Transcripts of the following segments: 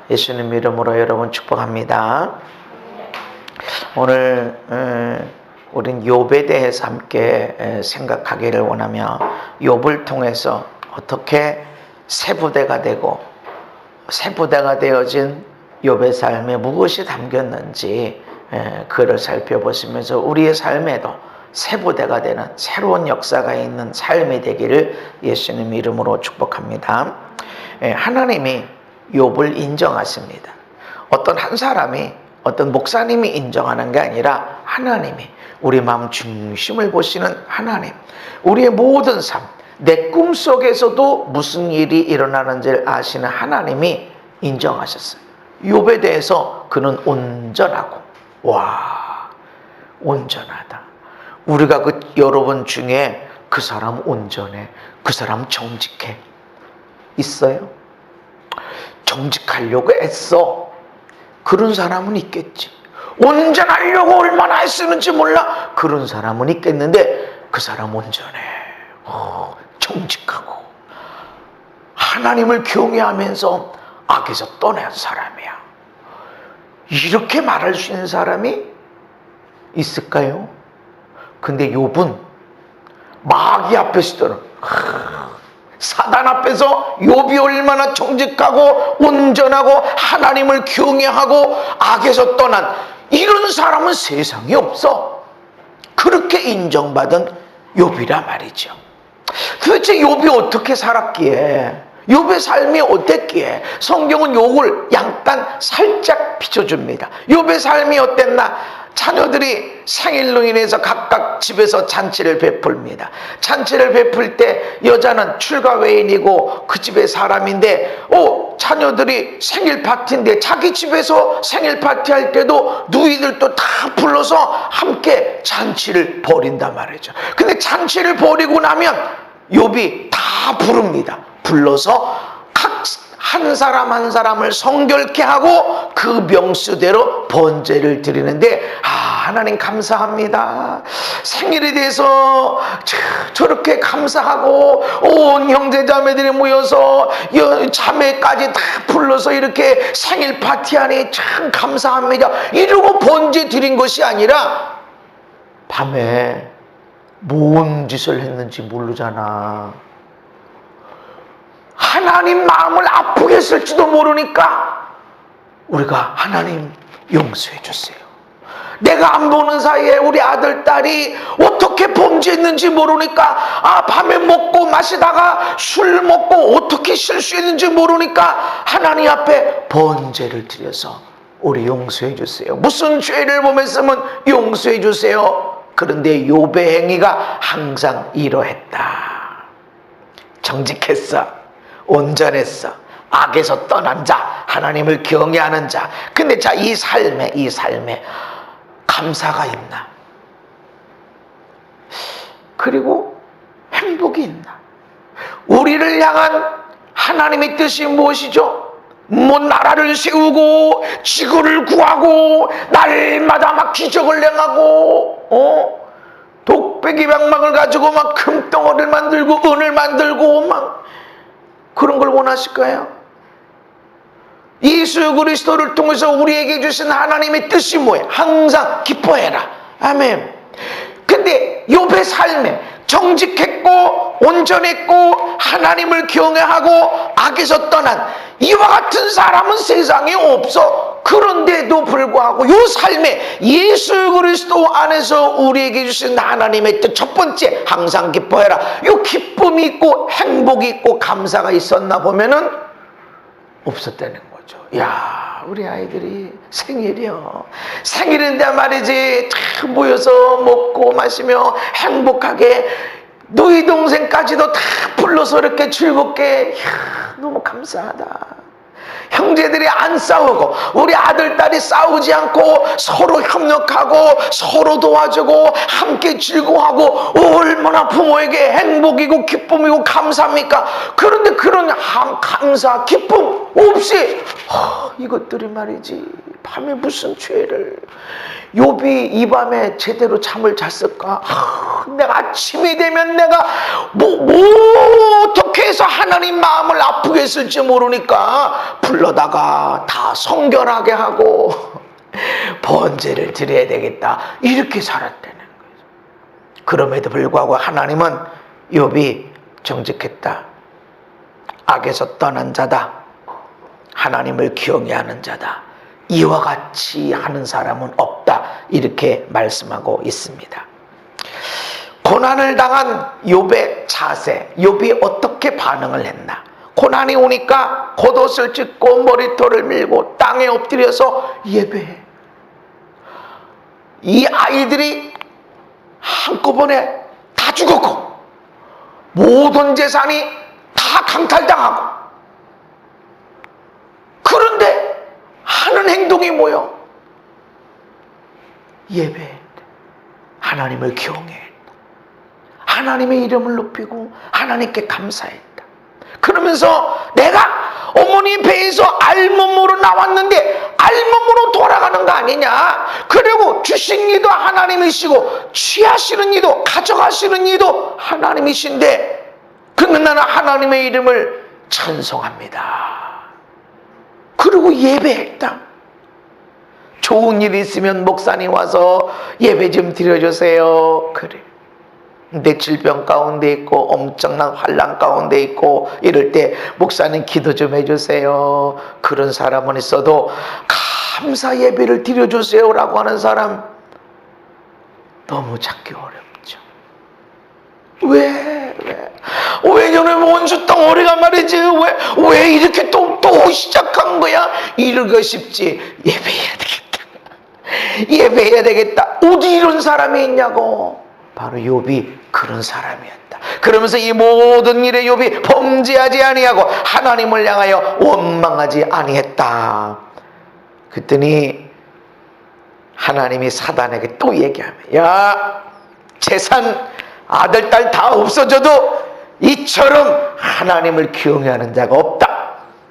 예수님 이름으로 여러분 축복합니다. 오늘 우린 욥에 대해서 함께 생각하기를 원하며 욥을 통해서 어떻게 세부대가 되고 세부대가 되어진 욥의 삶에 무엇이 담겼는지 그를 살펴보시면서 우리의 삶에도 세부대가 되는 새로운 역사가 있는 삶이 되기를 예수님 이름으로 축복합니다. 하나님이 욥을 인정하십니다. 어떤 한 사람이, 어떤 목사님이 인정하는 게 아니라 하나님이, 우리 마음 중심을 보시는 하나님, 우리의 모든 삶, 내 꿈속에서도 무슨 일이 일어나는지를 아시는 하나님이 인정하셨어요. 욥에 대해서 그는 온전하고, 온전하다. 우리가 여러분 중에 그 사람 온전해, 그 사람 정직해 있어요? 정직하려고 애써 그런 사람은 있겠지. 온전하려고 얼마나 애쓰는지 몰라 그런 사람은 있겠는데 그 사람 온전해, 정직하고 하나님을 경외하면서 악에서 떠난 사람이야. 이렇게 말할 수 있는 사람이 있을까요? 근데 욥은 마귀 앞에서는, 사단 앞에서 욥이 얼마나 정직하고 온전하고 하나님을 경외하고 악에서 떠난 이런 사람은 세상에 없어. 그렇게 인정받은 욥이라 말이죠. 도대체 욥이 어떻게 살았기에, 욥의 삶이 어땠기에 성경은 욥을 약간 살짝 비춰줍니다. 욥의 삶이 어땠나? 자녀들이 생일로 인해서 각각 집에서 잔치를 베풀니다. 잔치를 베풀 때 여자는 출가외인이고 그 집의 사람인데 자녀들이 생일 파티인데 자기 집에서 생일 파티 할 때도 누이들도 다 불러서 함께 잔치를 벌인단 말이죠. 근데 잔치를 벌이고 나면 욥이 다 부릅니다. 불러서 각 한 사람 한 사람을 성결케 하고 그 명수대로 번제를 드리는데, 하나님 감사합니다. 생일에 대해서 저렇게 감사하고 온 형제자매들이 모여서 자매까지 다 불러서 이렇게 생일 파티하니 참 감사합니다 이러고 번제 드린 것이 아니라 밤에 뭔 짓을 했는지 모르잖아. 하나님 마음을 아프게 했을지도 모르니까 우리가 하나님 용서해 주세요. 내가 안 보는 사이에 우리 아들, 딸이 어떻게 범죄했는지 모르니까, 밤에 먹고 마시다가 술 먹고 어떻게 실수했는지 모르니까 하나님 앞에 번제를 드려서 우리 용서해 주세요. 무슨 죄를 범했으면 용서해 주세요. 그런데 욥의 행위가 항상 이러했다. 정직했어, 온전했어, 악에서 떠난 자, 하나님을 경외하는 자. 근데 자, 이 삶에 감사가 있나? 그리고 행복이 있나? 우리를 향한 하나님의 뜻이 무엇이죠? 나라를 세우고 지구를 구하고 날마다 막 기적을 행하고 독배기 방망을 가지고 막 금덩어리를 만들고 은을 만들고 막 그런 걸 원하실까요? 예수 그리스도를 통해서 우리에게 주신 하나님의 뜻이 뭐예요? 항상 기뻐해라. 아멘. 근데 욥의 삶에 정직했고 온전했고 하나님을 경외하고 악에서 떠난 이와 같은 사람은 세상에 없어. 그런데도 불구하고 이 삶에 예수 그리스도 안에서 우리에게 주신 하나님의 뜻, 첫 번째 항상 기뻐해라. 이 기쁨이 있고 행복이 있고 감사가 있었나 보면은 없었다는 거죠. 야, 우리 아이들이 생일인데 말이지 다 모여서 먹고 마시며 행복하게 너희 동생까지도 다 불러서 이렇게 즐겁게, 너무 감사하다. 형제들이 안 싸우고 우리 아들, 딸이 싸우지 않고 서로 협력하고 서로 도와주고 함께 즐거워하고 얼마나 부모에게 행복이고 기쁨이고 감사합니까? 그런데 그런 감사, 기쁨 없이 이것들이 말이지 밤에 무슨 죄를. 욥이 이 밤에 제대로 잠을 잤을까? 내가 아침이 되면 내가 뭐 어떻게 해서 하나님 마음을 아프게 했을지 모르니까 불러다가 다 성결하게 하고 번제를 드려야 되겠다, 이렇게 살았다는 거죠. 그럼에도 불구하고 하나님은 욥이 정직했다, 악에서 떠난 자다, 하나님을 경외하는 자다, 이와 같이 하는 사람은 없다, 이렇게 말씀하고 있습니다. 고난을 당한 욥의 자세, 욥이 어떻게 반응을 했나? 고난이 오니까 겉옷을 찢고 머리털을 밀고 땅에 엎드려서 예배해. 이 아이들이 한꺼번에 다 죽었고 모든 재산이 다 강탈당하고, 그런데 하는 행동이 뭐요? 예배했다. 하나님을 경외했다. 하나님의 이름을 높이고 하나님께 감사했다. 그러면서 내가 어머니 배에서 알몸으로 나왔는데 알몸으로 돌아가는 거 아니냐? 그리고 주신 이도 하나님이시고 취하시는 이도 가져가시는 이도 하나님이신데, 그러면 나는 하나님의 이름을 찬송합니다. 그리고 예배했다. 좋은 일 있으면 목사님 와서 예배 좀 드려주세요. 그래. 내 질병 가운데 있고 엄청난 환난 가운데 있고 이럴 때 목사님 기도 좀 해주세요. 그런 사람은 있어도 감사 예배를 드려주세요라고 하는 사람 너무 찾기 어렵죠. 왜냐면 원수 덩어리가 말이지 왜 이렇게 또 시작한 거야? 이러고 싶지. 예배해야 되겠다. 어디 이런 사람이 있냐고. 바로 욥이 그런 사람이었다. 그러면서 이 모든 일에 욥이 범죄하지 아니하고 하나님을 향하여 원망하지 아니했다. 그랬더니 하나님이 사단에게 또 얘기하며, 야, 재산 아들 딸 다 없어져도 이처럼 하나님을 경외하는 자가 없다.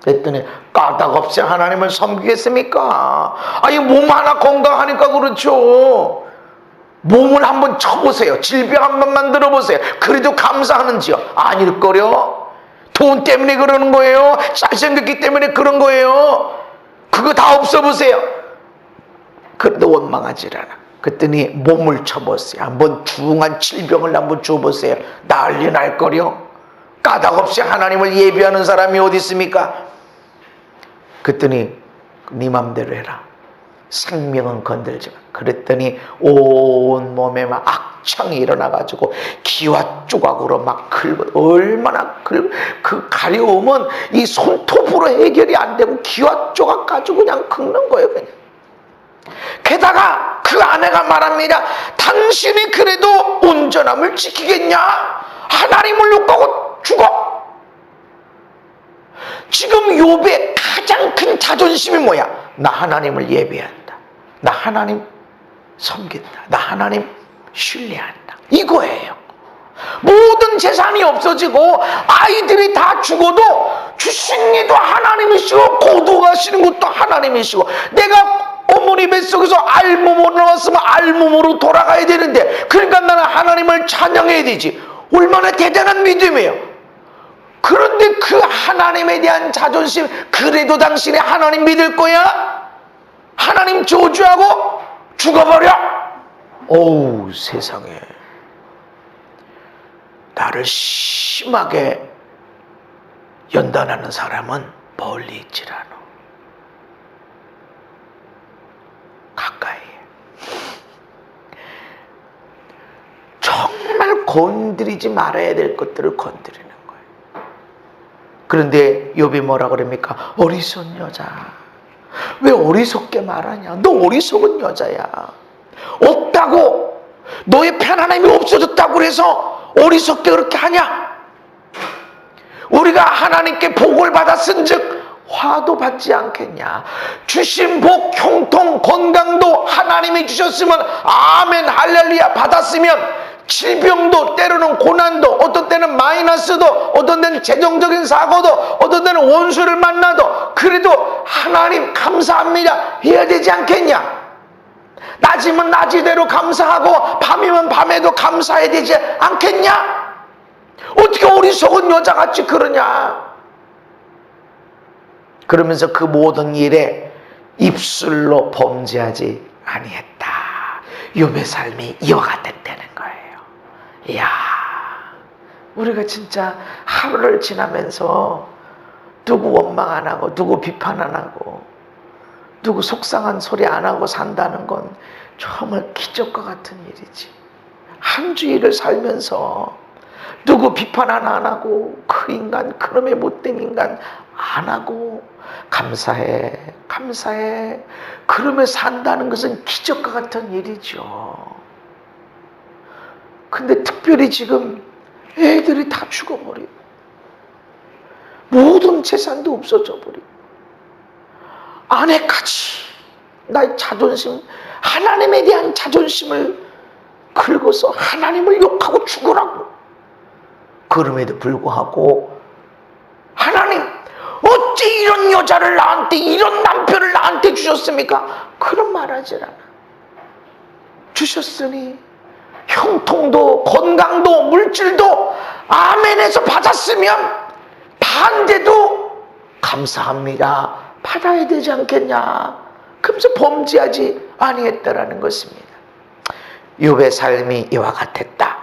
그랬더니 까닭없이 하나님을 섬기겠습니까? 아니 몸 하나 건강하니까 그렇죠. 몸을 한번 쳐보세요. 질병 한번 만들어보세요. 그래도 감사하는지요? 아닐거려. 돈 때문에 그러는 거예요. 잘생겼기 때문에 그런 거예요. 그거 다 없어보세요. 그래도 원망하지 않아. 그랬더니 몸을 쳐보세요. 한번 중한 질병을 한번 줘보세요. 난리 날거려. 까닭없이 하나님을 예배하는 사람이 어디 있습니까? 그랬더니 네 맘대로 해라. 생명은 건들지 마. 그랬더니 온 몸에 막 악창이 일어나가지고 기와 조각으로 막 긁어. 얼마나 그 가려움은 이 손톱으로 해결이 안 되고 기와 조각 가지고 그냥 긁는 거예요. 그냥. 게다가 그 아내가 말합니다. 당신이 그래도 온전함을 지키겠냐? 하나님을 욕하고 죽어. 지금 욥의 가장 큰 자존심이 뭐야? 나 하나님을 예배한다. 나 하나님 섬긴다. 나 하나님 신뢰한다. 이거예요. 모든 재산이 없어지고 아이들이 다 죽어도 주신 이도 하나님이시고 고도가시는 것도 하나님이시고, 내가 어머니 뱃속에서 알몸으로 나왔으면 알몸으로 돌아가야 되는데, 그러니까 나는 하나님을 찬양해야 되지. 얼마나 대단한 믿음이에요. 그런데 그 하나님에 대한 자존심, 그래도 당신이 하나님 믿을 거야? 하나님 저주하고 죽어버려? 어우, 세상에. 나를 심하게 연단하는 사람은 멀리 있질 않아. 가까이. 정말 건드리지 말아야 될 것들을 건드리는 거예요. 그런데 욥이 뭐라 그럽니까? 어리석은 여자. 왜 어리석게 말하냐? 너 어리석은 여자야. 없다고, 너의 편안함이 없어졌다고 그래서 어리석게 그렇게 하냐? 우리가 하나님께 복을 받았은즉 화도 받지 않겠냐? 주신 복, 형통, 건강도 하나님이 주셨으면 아멘 할렐루야 받았으면 질병도, 때로는 고난도, 어떤 때는 마이너스도, 어떤 때는 재정적인 사고도, 어떤 때는 원수를 만나도, 그래도 하나님 감사합니다 해야 되지 않겠냐? 낮이면 낮이대로 감사하고 밤이면 밤에도 감사해야 되지 않겠냐? 어떻게 어리석은 여자같이 그러냐? 그러면서 그 모든 일에 입술로 범죄하지 아니했다. 욥의 삶이 이와 같았다는 거예요. 이야, 우리가 진짜 하루를 지나면서 누구 원망 안 하고 누구 비판 안 하고 누구 속상한 소리 안 하고 산다는 건 정말 기적과 같은 일이지. 한 주일을 살면서 누구 비판 하나 안 하고 그 인간, 그놈의 못된 인간 안 하고 감사해, 감사해, 그러며 산다는 것은 기적과 같은 일이죠. 근데 특별히 지금 애들이 다 죽어버리고 모든 재산도 없어져 버리고 아내까지 나의 자존심, 하나님에 대한 자존심을 긁어서 하나님을 욕하고 죽으라고. 그럼에도 불구하고 하나님 어째 이런 여자를 나한테, 이런 남편을 나한테 주셨습니까? 그런 말하질 않아. 주셨으니 형통도 건강도 물질도 아멘에서 받았으면 반대도 감사합니다 받아야 되지 않겠냐? 그러면서 범죄하지 아니했다라는 것입니다. 욥의 삶이 이와 같았다.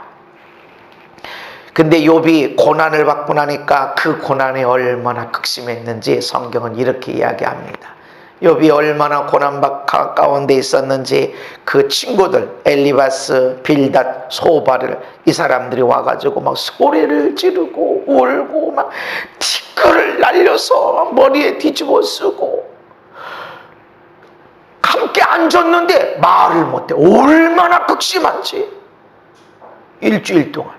근데 욥이 고난을 받고 나니까 그 고난이 얼마나 극심했는지 성경은 이렇게 이야기합니다. 욥이 얼마나 고난 가운데 있었는지 그 친구들 엘리바스, 빌닷, 소바를 이 사람들이 와가지고 막 소리를 지르고 울고 막 티끌을 날려서 머리에 뒤집어 쓰고 함께 앉았는데 말을 못해. 얼마나 극심한지. 일주일 동안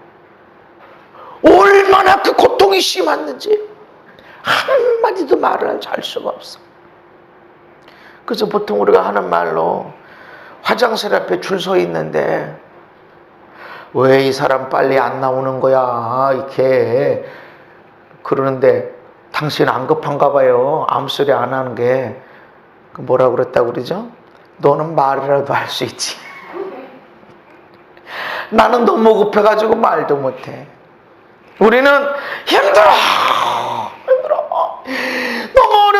얼마나 그 고통이 심했는지 한마디도 말을 할 수가 없어. 그래서 보통 우리가 하는 말로 화장실 앞에 줄 서 있는데 왜 이 사람 빨리 안 나오는 거야 이렇게 그러는데 당신 안 급한가 봐요. 아무 소리 안 하는 게. 뭐라고 그랬다고 그러죠? 너는 말이라도 할 수 있지. 나는 너무 급해가지고 말도 못해. 우리는 힘들어 너무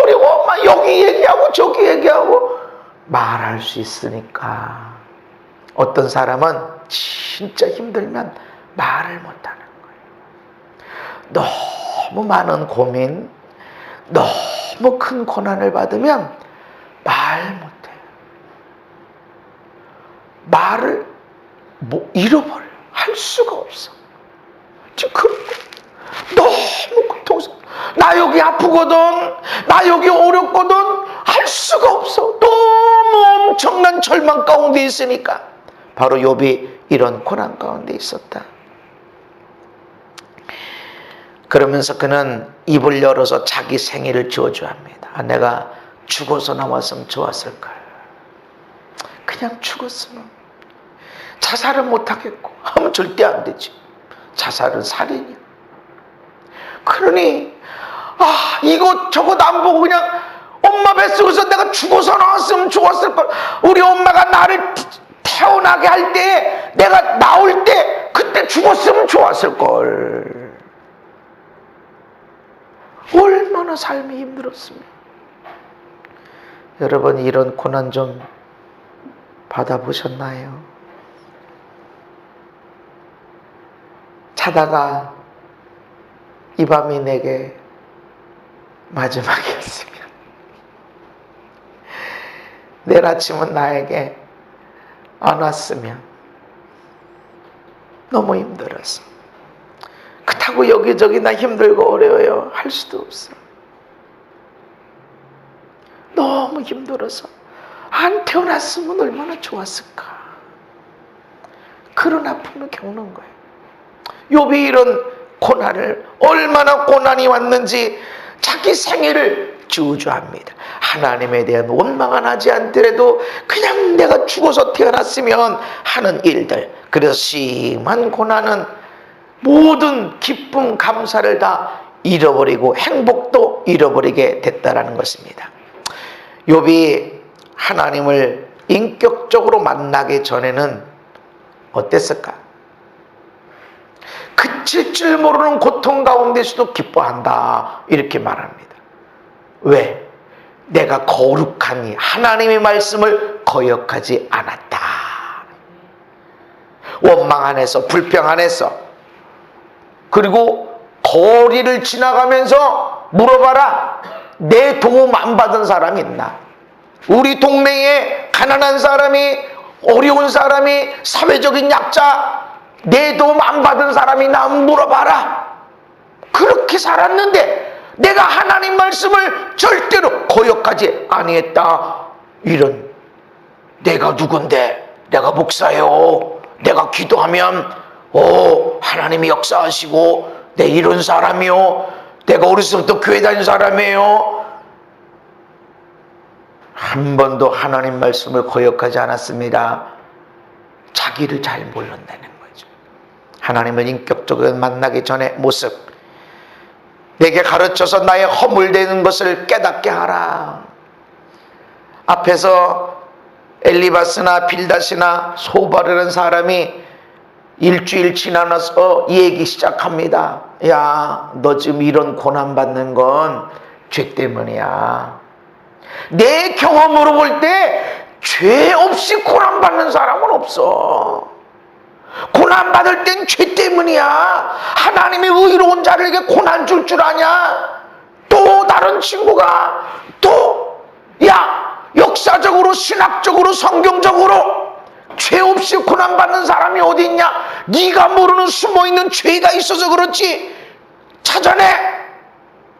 어려워 막 여기 얘기하고 저기 얘기하고 말할 수 있으니까. 어떤 사람은 진짜 힘들면 말을 못하는 거예요. 너무 많은 고민, 너무 큰 고난을 받으면 말 못해요. 말을 잃어버려. 할 수가 없어. 지금 너무 고통스러워. 나 여기 아프거든, 나 여기 어렵거든 할 수가 없어. 너무 엄청난 절망 가운데 있으니까. 바로 욥이 이런 고난 가운데 있었다. 그러면서 그는 입을 열어서 자기 생일을 저주합니다. 내가 죽어서 나왔으면 좋았을걸. 그냥 죽었으면. 자살은 못하겠고 하면 절대 안 되지. 자살은 살인이야. 그러니 이것 저것 안 보고 그냥 엄마 뱃속에서 내가 죽어서 나왔으면 좋았을걸. 우리 엄마가 나를 태어나게 할 때, 내가 나올 때 그때 죽었으면 좋았을걸. 얼마나 삶이 힘들었으면. 여러분 이런 고난 좀 받아보셨나요? 자다가 이 밤이 내게 마지막이었으면, 내일 아침은 나에게 안 왔으면. 너무 힘들어서 그렇다고 여기저기 나 힘들고 어려워요 할 수도 없어. 너무 힘들어서 안 태어났으면 얼마나 좋았을까. 그런 아픔을 겪는 거예요. 욥이 이런 고난을, 얼마나 고난이 왔는지 자기 생애를 저주합니다. 하나님에 대한 원망은 하지 않더라도 그냥 내가 죽어서 태어났으면 하는 일들, 그래서 심한 고난은 모든 기쁨 감사를 다 잃어버리고 행복도 잃어버리게 됐다라는 것입니다. 욥이 하나님을 인격적으로 만나기 전에는 어땠을까? 그칠 줄 모르는 고통 가운데서도 기뻐한다, 이렇게 말합니다. 왜? 내가 거룩하니 하나님의 말씀을 거역하지 않았다. 원망 안에서, 불평 안에서, 그리고 거리를 지나가면서 물어봐라. 내 도움 안 받은 사람 있나? 우리 동네에 가난한 사람이, 어려운 사람이, 사회적인 약자, 내 도움 안 받은 사람이 있나 물어봐라. 그렇게 살았는데 내가 하나님 말씀을 절대로 거역하지 아니했다. 이런, 내가 누군데? 내가 목사요. 내가 기도하면 하나님이 역사하시고, 내 이런 사람이요. 내가 어려서부터 교회 다닌 사람이에요. 한 번도 하나님 말씀을 거역하지 않았습니다. 자기를 잘 모른다는 거죠. 하나님을 인격적으로 만나기 전의 모습, 내게 가르쳐서 나의 허물되는 것을 깨닫게 하라. 앞에서 엘리바스나 빌닷이나 소바르라는 사람이 일주일 지나서 얘기 시작합니다. 야, 너 지금 이런 고난받는 건 죄 때문이야. 내 경험으로 볼 때 죄 없이 고난받는 사람은 없어. 고난받을 땐 죄 때문이야. 하나님이 의로운 자들에게 고난 줄 아냐? 또 다른 친구가 역사적으로, 신학적으로, 성경적으로 죄 없이 고난받는 사람이 어디 있냐? 네가 모르는 숨어있는 죄가 있어서 그렇지. 찾아내.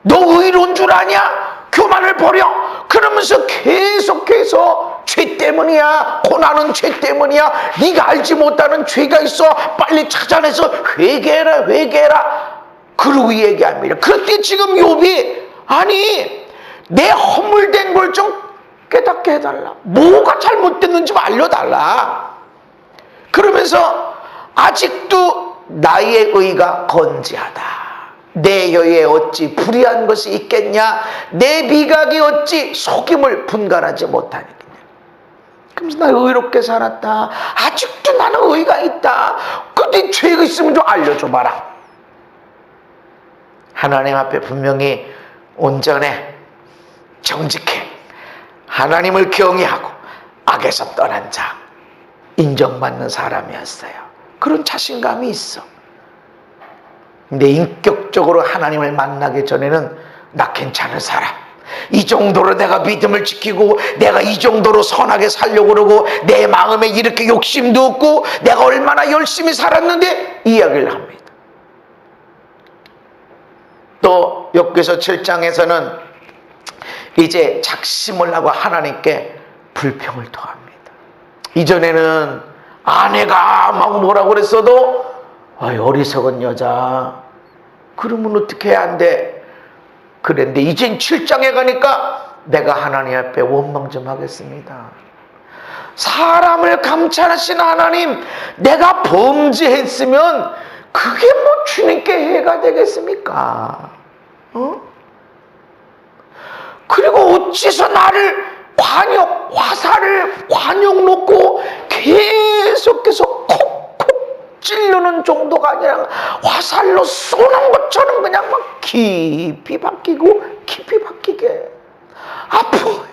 너 의로운 줄 아냐? 교만을 버려. 그러면서 계속해서 죄 때문이야. 고난은 죄 때문이야. 네가 알지 못하는 죄가 있어. 빨리 찾아내서 회개해라, 회개해라. 그러고 얘기합니다. 그때 지금 욥이, 아니, 내 허물된 걸 좀 깨닫게 해달라. 뭐가 잘못됐는지 알려달라. 그러면서 아직도 나의 의가 건지하다. 내 혀에 어찌 불의한 것이 있겠냐? 내 미각이 어찌 속임을 분간하지 못하느냐? 그러면서 나 의롭게 살았다. 아직도 나는 의가 있다. 근데 죄가 있으면 좀 알려줘봐라. 하나님 앞에 분명히 온전해, 정직해, 하나님을 경외하고 악에서 떠난 자, 인정받는 사람이었어요. 그런 자신감이 있어. 근데 인격적으로 하나님을 만나기 전에는 나 괜찮은 사람, 이 정도로 내가 믿음을 지키고, 내가 이 정도로 선하게 살려고 그러고, 내 마음에 이렇게 욕심도 없고, 내가 얼마나 열심히 살았는데, 이야기를 합니다. 또 욥기서 7장에서는 이제 작심을 하고 하나님께 불평을 토합니다. 이전에는 아내가 막 뭐라고 그랬어도 어리석은 여자, 그러면 어떻게 해야 안 돼? 그랬는데 이젠 7장에 가니까 내가 하나님 앞에 원망 좀 하겠습니다. 사람을 감찰하신 하나님, 내가 범죄했으면 그게 뭐 주님께 해가 되겠습니까? 그리고 어찌서 나를 화살을 관용 놓고 계속해서 콕콕 찌르는 정도가 아니라 화살로 쏘는 것처럼 그냥 막 깊이 박히고 깊이 박히게 아파요.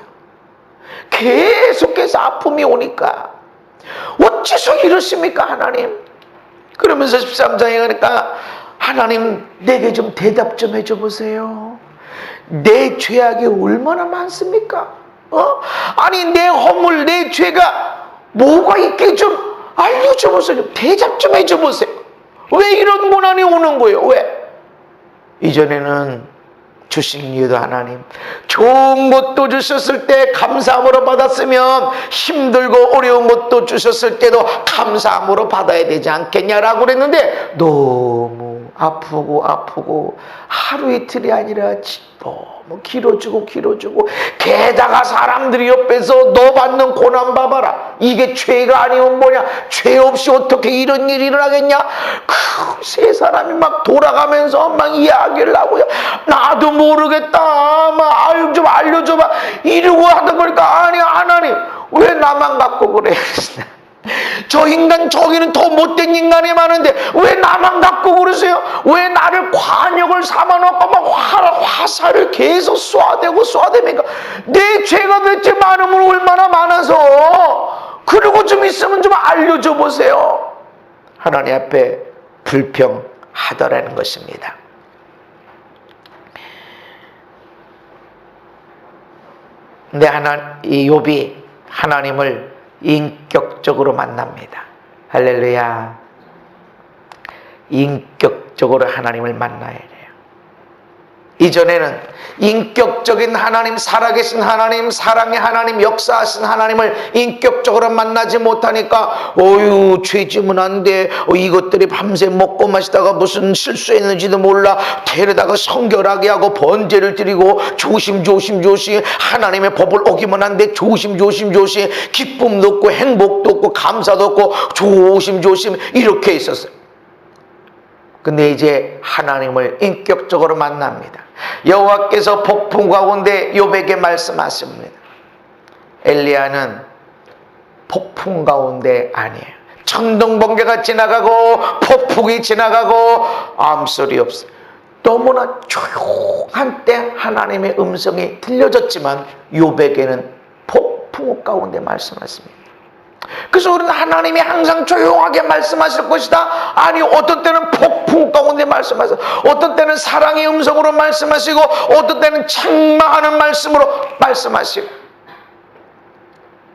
계속해서 아픔이 오니까 어찌서 이러십니까 하나님? 그러면서 13장에 가니까 하나님, 내게 좀 대답 좀 해줘 보세요. 내 죄악이 얼마나 많습니까? 아니, 내 허물, 내 죄가 뭐가 있게 좀 알려줘 보세요. 대답 좀 해줘 보세요. 왜 이런 고난이 오는 거예요? 왜? 이전에는 주신 이유도 하나님, 좋은 것도 주셨을 때 감사함으로 받았으면 힘들고 어려운 것도 주셨을 때도 감사함으로 받아야 되지 않겠냐라고 그랬는데 너무 아프고 하루 이틀이 아니라 너무 길어지고 게다가 사람들이 옆에서 너 받는 고난 봐봐라. 이게 죄가 아니면 뭐냐? 죄 없이 어떻게 이런 일이 일어나겠냐? 세 사람이 막 돌아가면서 막 이야기를 하고요. 나도 모르겠다. 막 아유 좀 알려줘봐. 이러고 하다 보니까 아니 하나님 왜 나만 갖고 그래? 저 인간 저기는 더 못된 인간이 많은데 왜 나만 갖고 그러세요? 왜 나를 관역을 삼아놓고 막 화살을 계속 쏘아대니까 내 죄가 대체 많으면 얼마나 많아서 그러고 좀 있으면 좀 알려줘 보세요. 하나님 앞에 불평하더라는 것입니다. 근데 이 욥이 하나님을 인격적으로 만납니다. 할렐루야. 인격적으로 하나님을 만나야 돼요. 이전에는 인격적인 하나님, 살아계신 하나님, 사랑의 하나님, 역사하신 하나님을 인격적으로 만나지 못하니까 어유 죄지면 안 돼. 이것들이 밤새 먹고 마시다가 무슨 실수했는지도 몰라. 데려다가 성결하게 하고 번제를 드리고 조심 하나님의 법을 어기면 안 돼. 조심 기쁨도 없고 행복도 없고 감사도 없고 조심 이렇게 있었어요. 근데 이제 하나님을 인격적으로 만납니다. 여호와께서 폭풍 가운데 욥에게 말씀하십니다. 엘리야는 폭풍 가운데 아니에요. 천둥 번개가 지나가고 폭풍이 지나가고 아무 소리 없어요. 너무나 조용한 때 하나님의 음성이 들려졌지만 욥에게는 폭풍 가운데 말씀하십니다. 그래서 우리는 하나님이 항상 조용하게 말씀하실 것이다. 아니 어떤 때는 폭풍 가운데 말씀하시고 어떤 때는 사랑의 음성으로 말씀하시고 어떤 때는 책망하는 말씀으로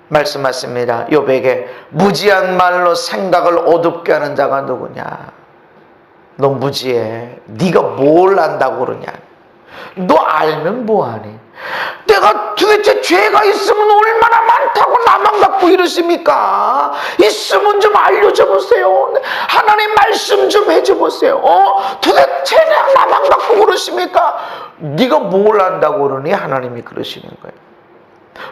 말씀하십니다. 욥에게 무지한 말로 생각을 어둡게 하는 자가 누구냐? 너 무지해. 네가 뭘 안다고 그러냐? 너 알면 뭐하니? 내가 도대체 죄가 있으면 얼마나 많다고 나만 갖고 이러십니까? 있으면 좀 알려줘 보세요. 하나님 말씀 좀 해줘 보세요. 도대체 나만 갖고 그러십니까? 네가 뭘 안다고 그러니? 하나님이 그러시는 거예요.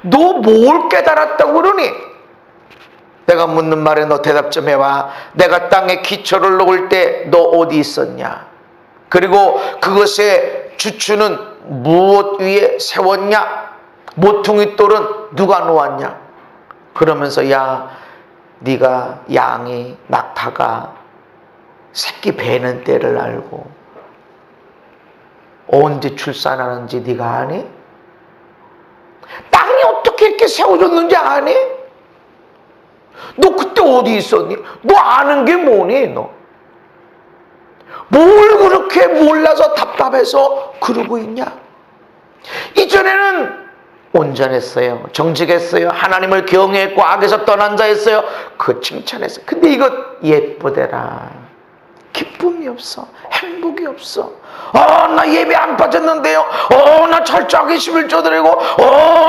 너 뭘 깨달았다고 그러니? 내가 묻는 말에 너 대답 좀 해봐. 내가 땅에 기초를 놓을 때 너 어디 있었냐? 그리고 그것의 주추는 무엇 위에 세웠냐? 모퉁이 돌은 누가 놓았냐? 그러면서 야, 네가 양이 낙타가 새끼 베는 때를 알고 언제 출산하는지 네가 아니? 땅이 어떻게 이렇게 세워졌는지 아니? 너 그때 어디 있었니? 너 아는 게 뭐니 너? 뭘 그렇게 몰라서 답답해서 그러고 있냐? 이전에는 온전했어요. 정직했어요. 하나님을 경외했고 악에서 떠난 자였어요. 그 칭찬했어요. 근데 이거 예쁘대라. 기쁨이 없어. 행복이 없어. 나 예배 안 빠졌는데요. 나 철저하게 11조 드리고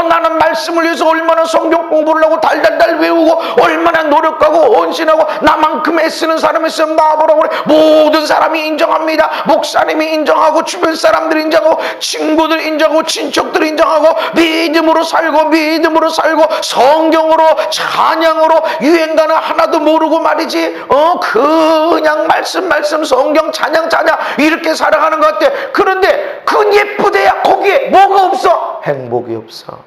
나는 말씀을 위해서 얼마나 성경 공부를 하고 달달달 외우고 얼마나 노력하고 헌신하고 나만큼 애쓰는 사람이 있으면 나와보라고 그래. 모든 사람이 인정합니다. 목사님이 인정하고 주변 사람들이 인정하고 친구들 인정하고 친척들 인정하고 믿음으로 살고 성경으로 찬양으로 유행가는 하나도 모르고 말이지 그냥 말씀 성경 찬양 이렇게 살아가는 것 같아. 그런데 그건 예쁘대야. 거기에 뭐가 없어? 행복이 없어.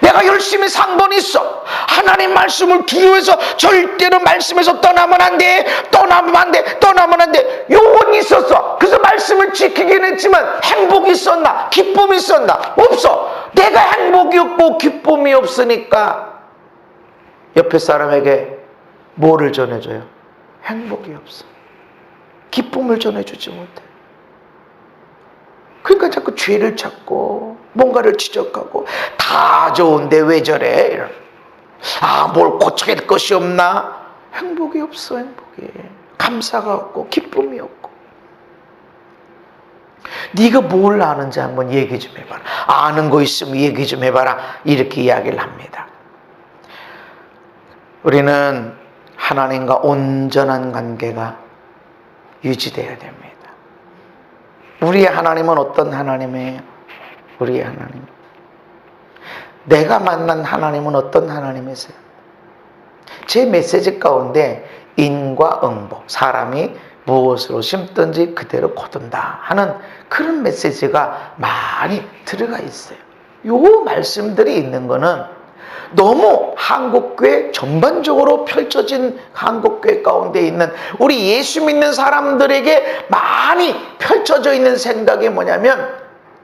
내가 열심히 산 건 있어. 하나님 말씀을 두려워해서 절대로 말씀에서 떠나면 안 돼. 요건 있었어. 그래서 말씀을 지키긴 했지만 행복이 있었나? 기쁨이 있었나? 없어. 내가 행복이 없고 기쁨이 없으니까 옆에 사람에게 뭐를 전해줘요? 행복이 없어. 기쁨을 전해주지 못해. 그러니까 자꾸 죄를 찾고 뭔가를 지적하고 다 좋은데 왜 저래? 뭘 고쳐낼 것이 없나? 행복이 없어. 행복이. 감사가 없고 기쁨이 없고. 네가 뭘 아는지 한번 얘기 좀 해봐라. 아는 거 있으면 얘기 좀 해봐라. 이렇게 이야기를 합니다. 우리는 하나님과 온전한 관계가 유지돼야 됩니다. 우리의 하나님은 어떤 하나님이에요? 우리의 하나님. 내가 만난 하나님은 어떤 하나님이세요? 제 메시지 가운데 인과응보, 사람이 무엇으로 심든지 그대로 거둔다 하는 그런 메시지가 많이 들어가 있어요. 요 말씀들이 있는 거는 너무 한국교회 전반적으로 펼쳐진 한국교회 가운데 있는 우리 예수 믿는 사람들에게 많이 펼쳐져 있는 생각이 뭐냐면,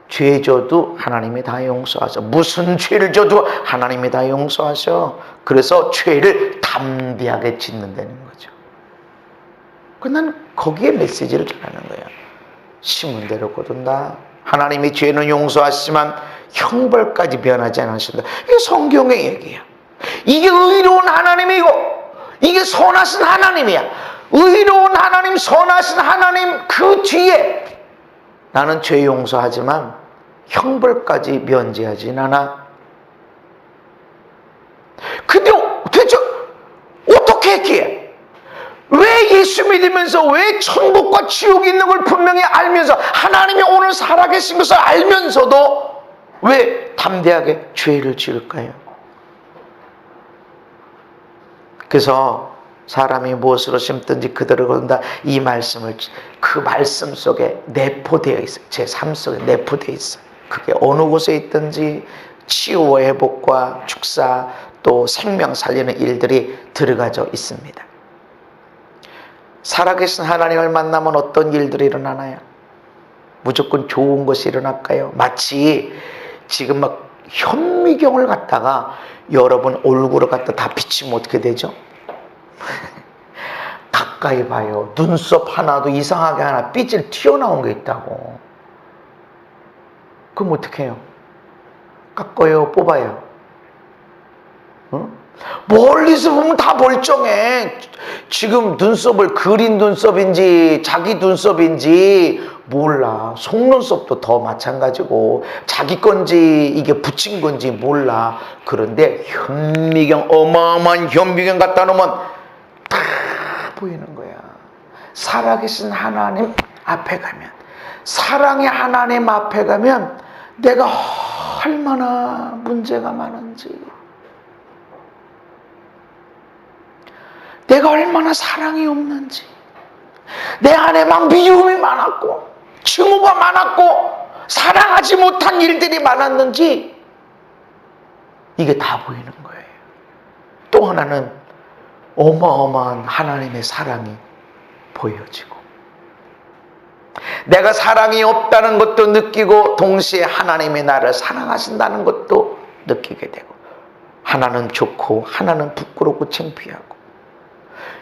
죄 져도 하나님이 다 용서하셔. 무슨 죄를 져도 하나님이 다 용서하셔. 그래서 죄를 담대하게 짓는다는 거죠. 난 거기에 메시지를 전하는 거예요. 심은 대로 거둔다. 하나님이 죄는 용서하시지만 형벌까지 면하지 않으신다. 이게 성경의 얘기야. 이게 의로운 하나님이고 이게 선하신 하나님이야. 의로운 하나님, 선하신 하나님 그 뒤에 나는 죄 용서하지만 형벌까지 면제하진 않아. 근데 대체 어떻게 했기에? 왜 예수 믿으면서, 왜 천국과 지옥이 있는 걸 분명히 알면서, 하나님이 오늘 살아계신 것을 알면서도 왜 담대하게 죄를 지을까요? 그래서 사람이 무엇으로 심든지 그대로 거둔다, 이 말씀을, 그 말씀 속에 내포되어 있어요. 제 삶 속에 내포되어 있어요. 그게 어느 곳에 있든지 치유와 회복과 축사 또 생명 살리는 일들이 들어가져 있습니다. 살아계신 하나님을 만나면 어떤 일들이 일어나나요? 무조건 좋은 것이 일어날까요? 마치 지금 막 현미경을 갖다가 여러분 얼굴을 갖다 다 비치면 어떻게 되죠? 가까이 봐요. 눈썹 하나도 이상하게 하나 삐질 튀어나온 게 있다고. 그럼 어떻게 해요? 깎아요? 뽑아요? 멀리서 보면 다 멀쩡해. 지금 눈썹을 그린 눈썹인지 자기 눈썹인지 몰라. 속눈썹도 더 마찬가지고 자기 건지 이게 붙인 건지 몰라. 그런데 현미경, 어마어마한 현미경 갖다 놓으면 다 보이는 거야. 살아계신 하나님 앞에 가면, 사랑의 하나님 앞에 가면 내가 얼마나 문제가 많은지, 내가 얼마나 사랑이 없는지, 내 안에 막 미움이 많았고 증오가 많았고 사랑하지 못한 일들이 많았는지 이게 다 보이는 거예요. 또 하나는 어마어마한 하나님의 사랑이 보여지고, 내가 사랑이 없다는 것도 느끼고 동시에 하나님이 나를 사랑하신다는 것도 느끼게 되고, 하나는 좋고 하나는 부끄럽고 창피하고,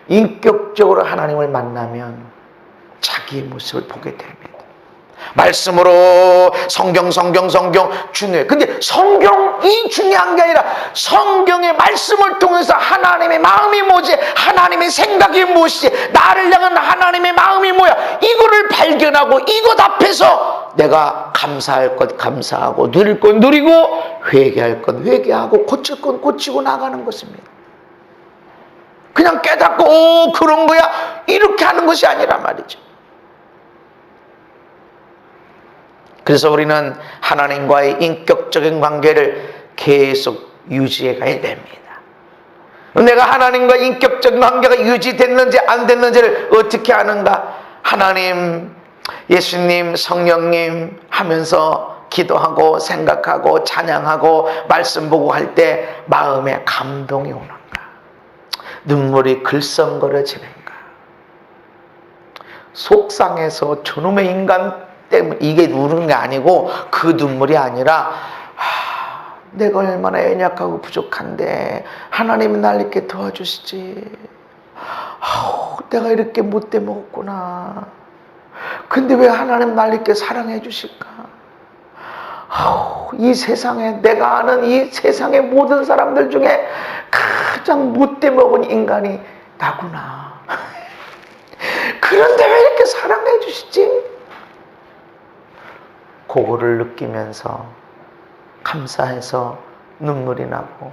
인격적으로 하나님을 만나면 자기의 모습을 보게 됩니다. 말씀으로 성경 중요해. 근데 성경이 중요한 게 아니라 성경의 말씀을 통해서 하나님의 마음이 뭐지, 하나님의 생각이 무엇이지, 나를 향한 하나님의 마음이 뭐야, 이거를 발견하고 이것 앞에서 내가 감사할 것 감사하고 누릴 것 누리고 회개할 것 회개하고 고칠 것 고치고 나가는 것입니다. 그냥 깨닫고 오 그런 거야 이렇게 하는 것이 아니란 말이죠. 그래서 우리는 하나님과의 인격적인 관계를 계속 유지해 가야 됩니다. 내가 하나님과 인격적인 관계가 유지됐는지 안 됐는지를 어떻게 아는가? 하나님, 예수님, 성령님 하면서 기도하고 생각하고 찬양하고 말씀 보고 할 때 마음에 감동이 오는가? 눈물이 글썽거려지는가? 속상해서 저놈의 인간 때문에 이게 누르는 게 아니고, 그 눈물이 아니라 내가 얼마나 연약하고 부족한데 하나님이 날 이렇게 도와주시지. 내가 이렇게 못돼 먹었구나. 근데 왜 하나님 날 이렇게 사랑해 주실까? 이 세상에, 내가 아는 이 세상의 모든 사람들 중에 가장 못돼 먹은 인간이 나구나. 그런데 왜 이렇게 사랑해 주시지? 그거를 느끼면서 감사해서 눈물이 나고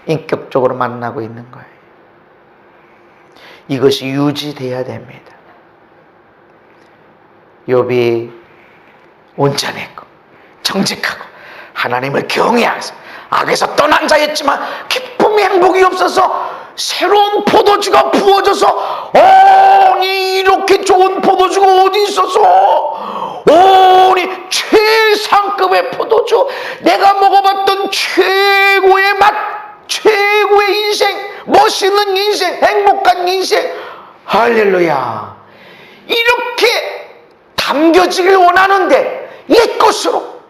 인격적으로 만나고 있는 거예요. 이것이 유지돼야 됩니다. 욥이 온전했고 정직하고 하나님을 경외하면서 악에서 떠난 자였지만 기쁨이 행복이 없어서 새로운 포도주가 부어져서 아니 이렇게 좋은 포도주가 어디 있어서 아니 최상급의 포도주 내가 먹어봤던 최고의 맛 최고의 인생 멋있는 인생 행복한 인생 할렐루야 이렇게 담겨지길 원하는데 옛 것으로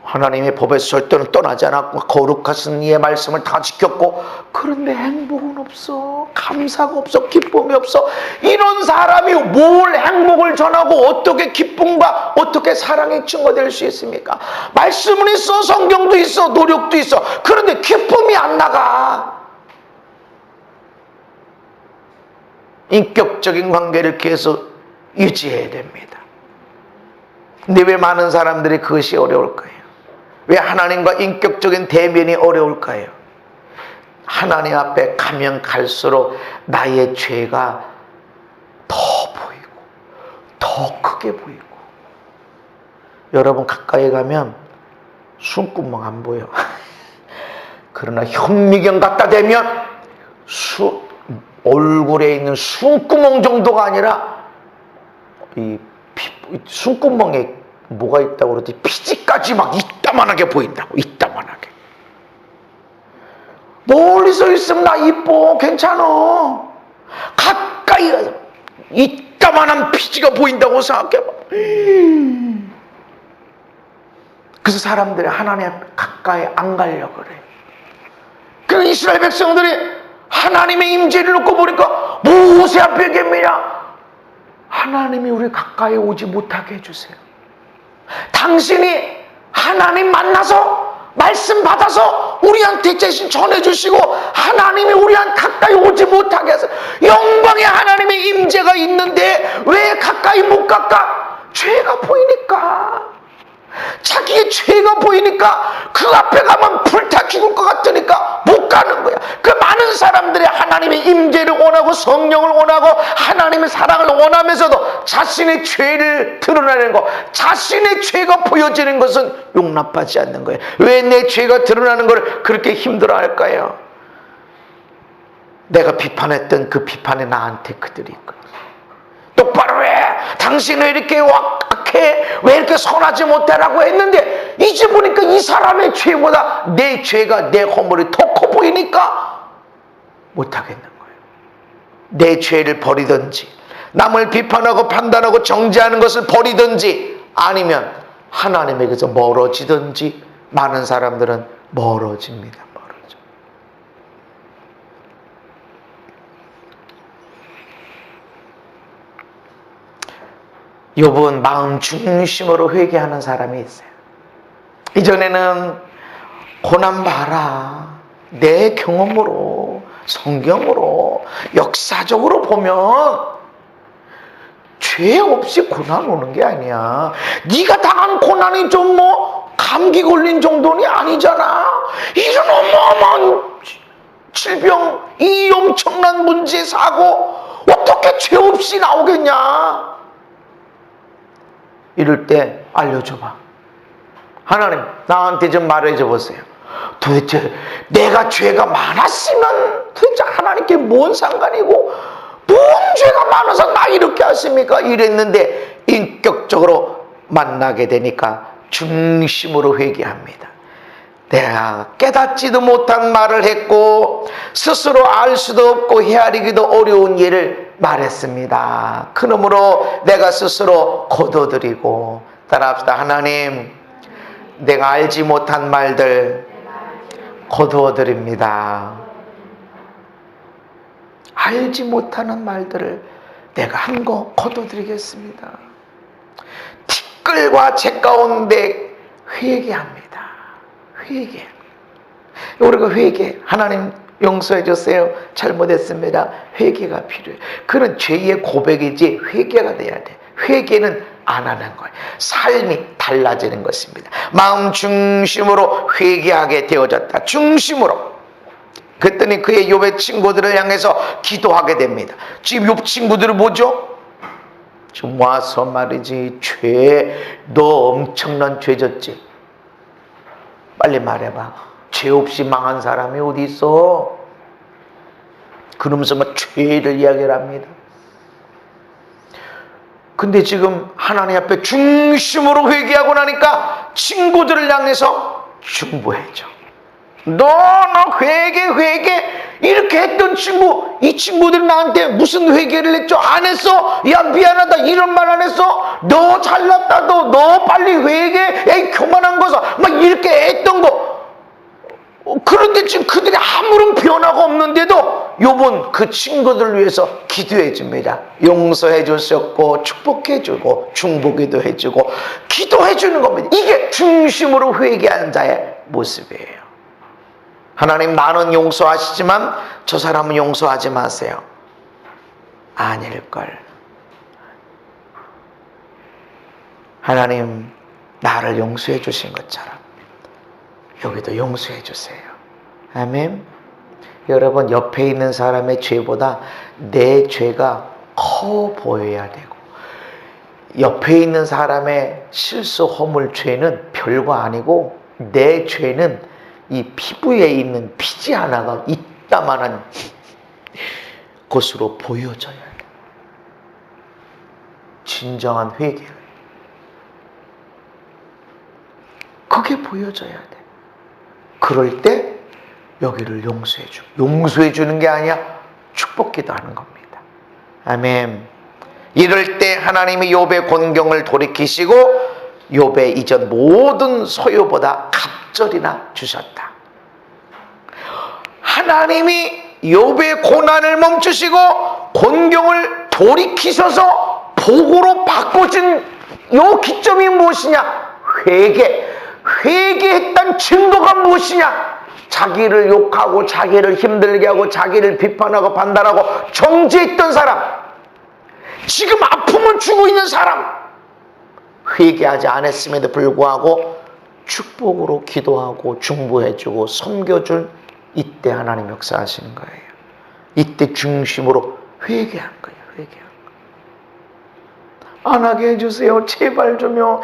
하나님의 법에서 절대로 떠나지 않았고 거룩하신 이의 말씀을 다 지켰고 그런데 행복은 없어 감사가 없어 기쁨이 없어 이런 사람이 뭘 행복을 전하고 어떻게 기쁨과 어떻게 사랑의 증거 될 수 있습니까? 말씀은 있어 성경도 있어 노력도 있어 그런데 기쁨이 안 나가. 인격적인 관계를 계속 유지해야 됩니다. 근데 왜 많은 사람들이 그것이 어려울까요? 왜 하나님과 인격적인 대면이 어려울까요? 하나님 앞에 가면 갈수록 나의 죄가 더 보이고 더 크게 보이고 여러분 가까이 가면 숨구멍 안 보여. 그러나 현미경 갖다 대면 얼굴에 있는 숨구멍 정도가 아니라 이 숨구멍에 뭐가 있다고 그러지? 피지까지 막 이따만하게 보인다고. 이따만하게. 멀리서 있으면 나 이뻐 괜찮아. 가까이 가서 이따만한 피지가 보인다고 생각해봐. 그래서 사람들이 하나님 앞에 가까이 안 가려고 그래. 그래서 이스라엘 백성들이 하나님의 임재를 놓고 보니까 모세 앞에 계미냐 하나님이 우리 가까이 오지 못하게 해주세요. 당신이 하나님 만나서 말씀 받아서 우리한테 대신 전해주시고 하나님이 우리한테 가까이 오지 못하게 해서 영광의 하나님의 임재가 있는데 왜 가까이 못 가까? 죄가 보이니까. 자기의 죄가 보이니까 그 앞에 가면 불타 죽을 것 같으니까 못 가는 거야. 그 많은 사람들이 하나님의 임재를 원하고 성령을 원하고 하나님의 사랑을 원하면서도 자신의 죄를 드러내는 것, 자신의 죄가 보여지는 것은 용납하지 않는 거예요. 왜 내 죄가 드러나는 걸 그렇게 힘들어할까요? 내가 비판했던 그 비판에 나한테 그들이 있거든. 똑바로 해. 당신은 이렇게 악해. 왜 이렇게 선하지 못해라고 했는데 이제 보니까 이 사람의 죄보다 내 죄가 내 허물이 더 커 보이니까 못하겠는 거예요. 내 죄를 버리든지 남을 비판하고 판단하고 정죄하는 것을 버리든지 아니면 하나님에게서 멀어지든지 많은 사람들은 멀어집니다. 욥은 마음 중심으로 회개하는 사람이 있어요. 이전에는 고난 봐라. 내 경험으로 성경으로 역사적으로 보면 죄 없이 고난 오는 게 아니야. 네가 당한 고난이 좀 감기 걸린 정도는 아니잖아. 이런 어마어마한 질병, 이 엄청난 문제 사고 어떻게 죄 없이 나오겠냐. 이럴 때 알려줘봐. 하나님 나한테 좀 말해줘 보세요. 도대체 내가 죄가 많았으면 도대체 하나님께 뭔 상관이고 뭔 죄가 많아서 나 이렇게 하십니까? 이랬는데 인격적으로 만나게 되니까 중심으로 회개합니다. 내가 깨닫지도 못한 말을 했고 스스로 알 수도 없고 헤아리기도 어려운 일을 말했습니다. 그러므로 내가 스스로 거둬들이고 따라합시다. 하나님 내가 알지 못한 말들 거두어드립니다. 알지 못하는 말들을 내가 한 거 거둬드리겠습니다. 티끌과 재 가운데 회개합니다. 회개. 우리가 회개. 하나님 용서해 주세요. 잘못했습니다. 회개가 필요해. 그는 죄의 고백이지 회개가 돼야 돼. 회개는 안 하는 거예요. 삶이 달라지는 것입니다. 마음 중심으로 회개하게 되어졌다. 중심으로. 그랬더니 그의 욥의 친구들을 향해서 기도하게 됩니다. 지금 욥 친구들은 뭐죠? 지금 와서 말이지, 너 엄청난 죄 졌지? 빨리 말해봐. 죄 없이 망한 사람이 어디 있어? 그러면서 막 죄를 이야기를 합니다. 근데 지금 하나님 앞에 중심으로 회개하고 나니까 친구들을 향해서 중보해줘. 너 회개 이렇게 했던 친구, 이 친구들이 나한테 무슨 회개를 했죠? 안 했어? 야, 미안하다 이런 말 안 했어? 너 잘났다, 너 빨리 회개해. 에이, 교만한 거서 막 이렇게 했던 거. 그런데 지금 그들이 아무런 변화가 없는데도 욥은 그 친구들을 위해서 기도해 줍니다. 용서해 주셨고 축복해 주고 중보기도 해주고 기도해 주는 겁니다. 이게 중심으로 회개하는 자의 모습이에요. 하나님, 나는 용서하시지만 저 사람은 용서하지 마세요. 아닐걸. 하나님, 나를 용서해 주신 것처럼 여기도 용서해 주세요. 아멘. 여러분, 옆에 있는 사람의 죄보다 내 죄가 커 보여야 되고, 옆에 있는 사람의 실수, 허물, 죄는 별거 아니고 내 죄는 이 피부에 있는 피지 하나가 이따만한 것으로 보여져야 돼. 진정한 회개. 그게 보여져야 돼. 그럴 때 여기를 용서해 줘. 용서해 주는 게 아니야, 축복기도 하는 겁니다. 아멘. 이럴 때 하나님이 욥의 곤경을 돌이키시고 욥의 이전 모든 소유보다 갑절이나 주셨다. 하나님이 욥의 고난을 멈추시고 곤경을 돌이키셔서 복으로 바꿔준 요 기점이 무엇이냐? 회개했다는 증거가 무엇이냐? 자기를 욕하고 자기를 힘들게 하고 자기를 비판하고 판단하고 정죄했던 사람, 지금 아픔을 주고 있는 사람, 회개하지 않았음에도 불구하고 축복으로 기도하고 중보해주고 섬겨줄 이때 하나님 역사하시는 거예요. 이때 중심으로 회개한 거예요. 안 하게 해주세요. 제발 좀요.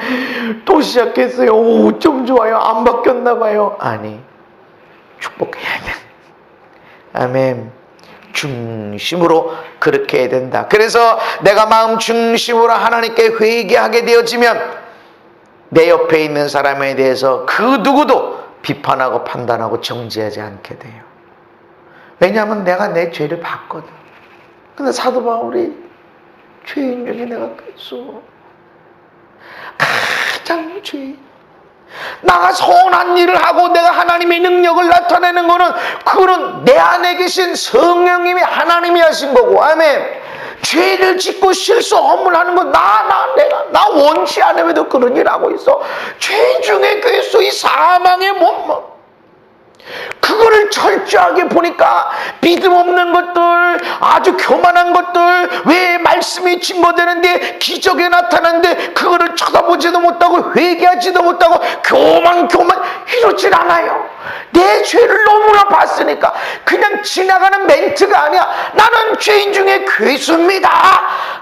또 시작했어요. 오, 좀 좋아요. 안 바뀌었나 봐요. 아니, 축복해야 돼. 아멘. 중심으로 그렇게 해야 된다. 그래서 내가 마음 중심으로 하나님께 회개하게 되어지면 내 옆에 있는 사람에 대해서 그 누구도 비판하고 판단하고 정죄하지 않게 돼요. 왜냐하면 내가 내 죄를 봤거든. 근데 사도 바울이 죄인 중에 내가 그랬어. 가장 죄인. 나가 선한 일을 하고 내가 하나님의 능력을 나타내는 거는 그거는 내 안에 계신 성령님이 하나님이 하신 거고. 아멘. 죄를 짓고 실수 허물하는 건 나 원치 않음에도 그런 일 하고 있어. 죄 중에 그리스도 이 사망의 몸, 그거를 철저하게 보니까 믿음 없는 것들, 아주 교만한 것들, 왜 말씀이 증거되는데 기적이 나타나는데 그거를 쳐다보지도 못하고 회개하지도 못하고 교만 이렇진 않아요. 내 죄를 너무나 봤으니까 그냥 지나가는 멘트가 아니야. 나는 죄인 중에 괴수입니다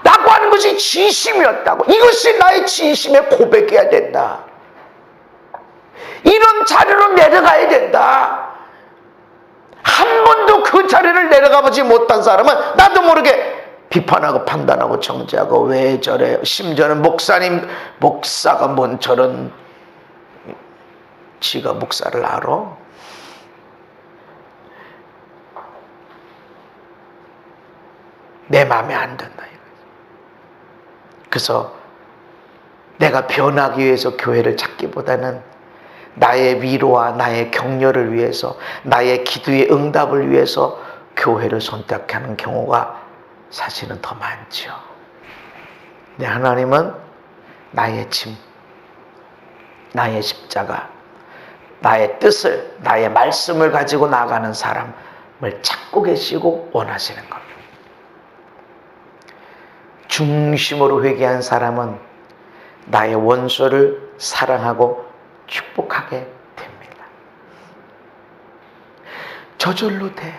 라고 하는 것이 진심이었다고. 이것이 나의 진심의 고백해야 된다. 이런 자리로 내려가야 된다. 한 번도 그 자리를 내려가 보지 못한 사람은 나도 모르게 비판하고 판단하고 정죄하고 왜 저래. 심지어는 목사가 뭔 저런, 지가 목사를 알아? 내 마음에 안 든다. 그래서 내가 변하기 위해서 교회를 찾기보다는 나의 위로와 나의 격려를 위해서, 나의 기도의 응답을 위해서 교회를 선택하는 경우가 사실은 더 많죠. 근데 하나님은 나의 짐, 나의 십자가, 나의 뜻을, 나의 말씀을 가지고 나가는 사람을 찾고 계시고 원하시는 겁니다. 중심으로 회개한 사람은 나의 원수를 사랑하고 축복하게 됩니다. 저절로 돼.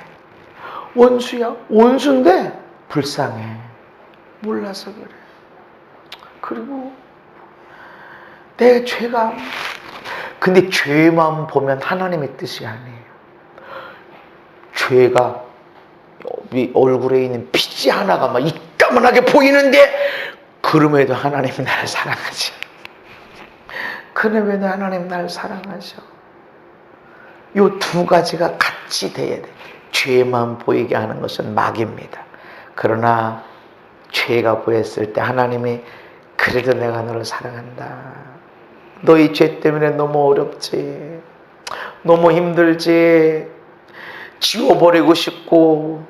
원수야, 원수인데 불쌍해. 몰라서 그래. 그리고 내 죄가, 근데 죄만 보면 하나님의 뜻이 아니에요. 죄가 우리 얼굴에 있는 피지 하나가 막 이까만하게 보이는데 그럼에도 하나님 나를 사랑하셔. 그럼에도 하나님 나를 사랑하셔. 요 두 가지가 같이 돼야 돼. 죄만 보이게 하는 것은 막입니다. 그러나 죄가 보였을 때 하나님이 그래도 내가 너를 사랑한다. 너희 죄 때문에 너무 어렵지. 너무 힘들지. 지워버리고 싶고